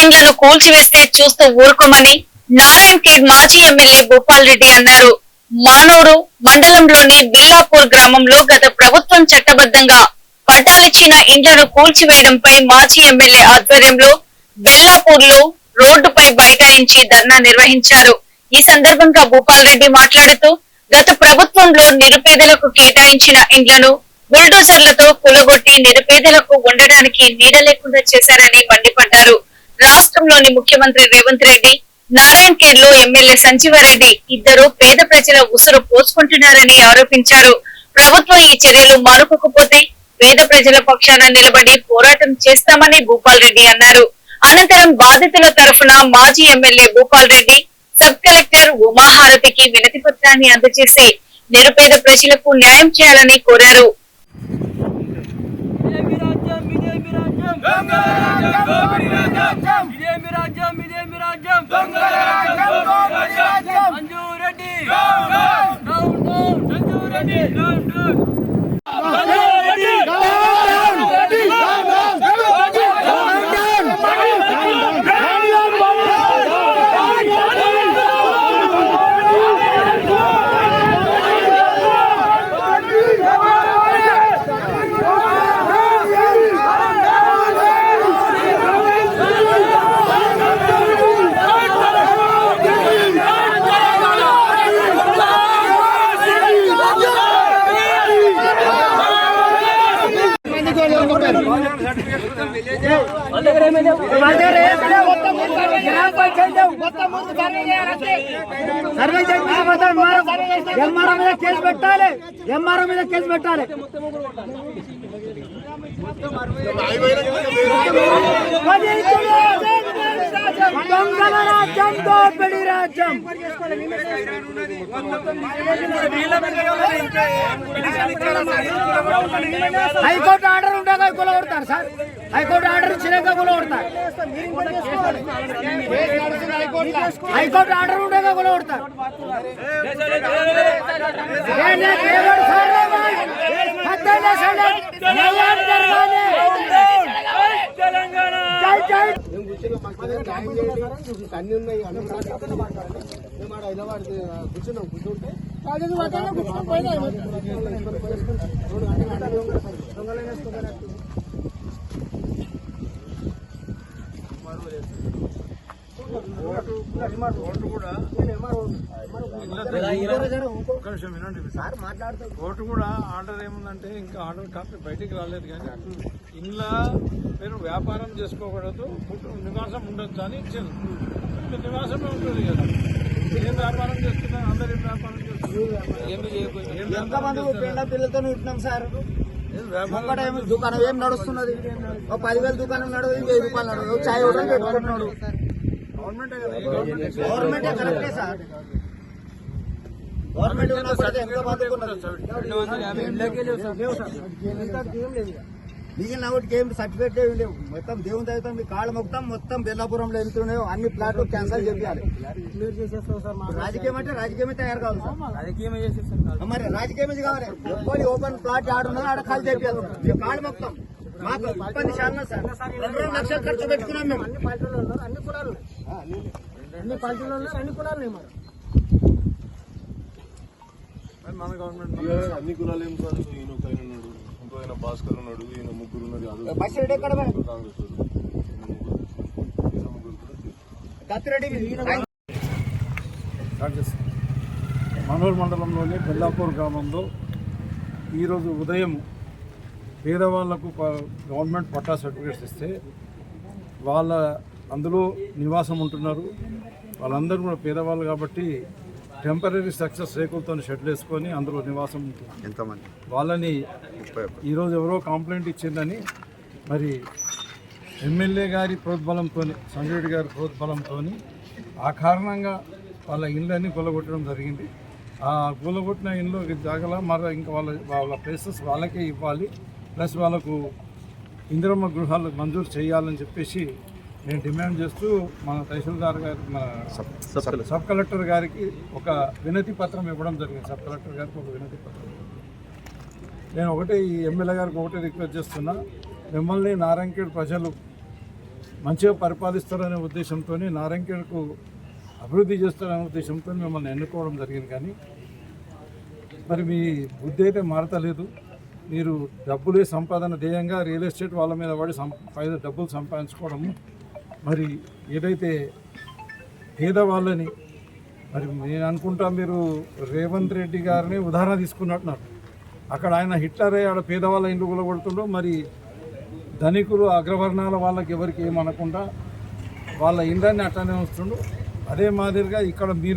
ఇండ్లను కూల్చివేస్తే చూస్తూ ఊరుకోమని నారాయణఖేడ్ మాజీ ఎమ్మెల్యే భూపాల్ రెడ్డి అన్నారు. మానూరు మండలంలోని బిల్లాపూర్ గ్రామంలో గత ప్రభుత్వం చట్టబద్ధంగా పట్టాలిచ్చిన ఇండ్లను కూల్చివేయడంపై మాజీ ఎమ్మెల్యే ఆధ్వర్యంలో బెల్లాపూర్ లో రోడ్డుపై బైఠాయించి ధర్నా నిర్వహించారు. ఈ సందర్భంగా భూపాల్ రెడ్డి మాట్లాడుతూ గత ప్రభుత్వంలో నిరుపేదలకు కేటాయించిన ఇండ్లను బుల్డోజర్లతో కూలగొట్టి నిరుపేదలకు ఉండడానికి నీడ లేకుండా చేశారని మండిపడ్డారు. రాష్ట్రంలోని ముఖ్యమంత్రి రేవంత్ రెడ్డి, నారాయణఖేడ్ లో ఎమ్మెల్యే సంజీవారెడ్డి ఇద్దరు పేద ప్రజల ఉసురు పోసుకుంటున్నారని ఆరోపించారు. ప్రభుత్వం ఈ చర్యలు మానుకోకపోతే పేద ప్రజల పక్షాన నిలబడి పోరాటం చేస్తామని భూపాల్ రెడ్డి అన్నారు. అనంతరం బాధితుల తరఫున మాజీ MLA Bhupal Reddy sub collector ఉమాహారతికి వినతి పత్రాన్ని అందజేసి నిరుపేద ప్రజలకు న్యాయం చేయాలని కోరారు. కేసు పెట్టాలి, ఎంఆర్ఓ మీద కేసు పెట్టాలి. దొంగల రాజ్యం, దోపిడీ రాజ్యం. హైకోర్టు ఆర్డర్ ఉండగా కూలగొడతారు సార్. హైకోర్టు ఆర్డర్ ఇచ్చినాక కూలగొడతారు. హైకోర్టు ఆర్డర్ ఉండగా కూలగొడతారు. అన్ని ఉన్నాయి, కూర్చున్నాం. కూర్చుంటే కోర్టు కూడా ఆర్డర్ ఏముందంటే ఇంకా ఆర్డర్ కాపీ బయటికి రాలేదు, కానీ ఇండ్ల మీరు వ్యాపారం చేసుకోకూడదు, నివాసం ఉండొచ్చు అని ఇచ్చారు. నివాసమే ఉంటుంది కదా, ఏం వ్యాపారం చేస్తున్నా అందరి వ్యాపారం చేస్తున్నారు. ఎంతమంది పిల్లలతో ఉంటున్నాం సార్. దుకాణం ఏం నడుస్తున్నది? 10,000 దుకాణం నడవదు, 1000 రూపాయలు నడవదు. చాయ్ హోటల్ పెట్టుకుంటున్నాడు. గవర్నమెంటే కరెక్టే సార్. గవర్నమెంట్ మిగిలిన ఒకటి ఏం సర్టిఫికేట్ ఏమి లేవు. మొత్తం దేవుని దయతో మీ కాళ్ళ మొత్తం మొత్తం బెల్లాపురంలో వెళ్తున్నాయో అన్ని ప్లాట్లు క్యాన్సల్ చేయాలి. రాజకీయం అంటే రాజకీయమే తయారు కావాలి సార్. మరి రాజకీయం కావాలి. ఎప్పుడు ఓపెన్ ప్లాట్ ఆడున్నదో ఆడ ఖాళీ చేయాలి. కాళ్ళు మొత్తం మాకు ఇబ్బంది చాలా సార్. 2 లక్షలు ఖర్చు పెట్టుకున్నాం మేము. అన్ని పార్టీలు ఉన్నారు, అన్ని కులాలు, అన్ని పార్టీలు ఉన్నారు, అన్ని కులాలు లేవు. మన గవర్నమెంట్ అన్ని కులాలు ఏం సార్? ఈయన ఒక ఆయన ఉన్నాడు, ఇంకో ఆయన భాస్కర్ ఉన్నాడు, ఈయన ముగ్గురు ఉన్నది కాంగ్రెస్. మానూరు మండలంలోని బెల్లాపూర్ గ్రామంలో ఈరోజు ఉదయం పేదవాళ్లకు గవర్నమెంట్ పట్టా సర్టిఫికేట్స్ ఇస్తే అందులో నివాసం ఉంటున్నారు. వాళ్ళందరూ కూడా పేదవాళ్ళు కాబట్టి టెంపరీ స్ట్రక్చర్స్ రేకులతో షెడ్లు వేసుకొని అందులో నివాసం ఉంటుంది. ఎంతమంది వాళ్ళని ఈరోజు ఎవరో కంప్లైంట్ ఇచ్చిందని మరి ఎమ్మెల్యే గారి ప్రోద్బలంతో, సంజయ్ రెడ్డి గారి ప్రోద్బలంతో ఆ కారణంగా వాళ్ళ ఇళ్ళని కూలగొట్టడం జరిగింది. ఆ కూలగొట్టిన ఇండ్లు జాగల మరి ఇంకా వాళ్ళ ప్లేసెస్ వాళ్ళకే ఇవ్వాలి, ప్లస్ వాళ్ళకు ఇందిరమ్మ గృహాలు మంజూరు చేయాలని చెప్పేసి నేను డిమాండ్ చేస్తూ మన తహసీల్దార్ గారి సబ్ కలెక్టర్ గారికి ఒక వినతి పత్రం ఇవ్వడం జరిగింది. సబ్ కలెక్టర్ గారికి ఒక వినతి పత్రం. నేను ఈ ఎమ్మెల్యే గారికి ఒకటే రిక్వెస్ట్ చేస్తున్నా, మిమ్మల్ని నారాయణఖేడ్ ప్రజలు మంచిగా పరిపాలిస్తారనే ఉద్దేశంతో నారాయణఖేడ్కు అభివృద్ధి చేస్తారనే ఉద్దేశంతో మిమ్మల్ని ఎన్నుకోవడం జరిగింది. కానీ మరి మీ బుద్ధి అయితే మారతలేదు. మీరు డబ్బులే సంపాదన ధ్యేయంగా రియల్ ఎస్టేట్ వాళ్ళ మీద పడి డబ్బులు సంపాదించుకోవడము, మరి ఏదైతే పేదవాళ్ళని, మరి నేను అనుకుంటా మీరు రేవంత్ రెడ్డి గారిని ఉదాహరణ తీసుకున్నట్టున్నారు. అక్కడ ఆయన హిట్లరే ఆడ పేదవాళ్ళ ఇండ్లు కూడా కొడుతుండో, మరి ధనికులు అగ్రవర్ణాల వాళ్ళకి ఎవరికి ఏమనకుండా వాళ్ళ ఇండ్లన్నీ అట్లనే వస్తుండు. అదే మాదిరిగా ఇక్కడ మీరు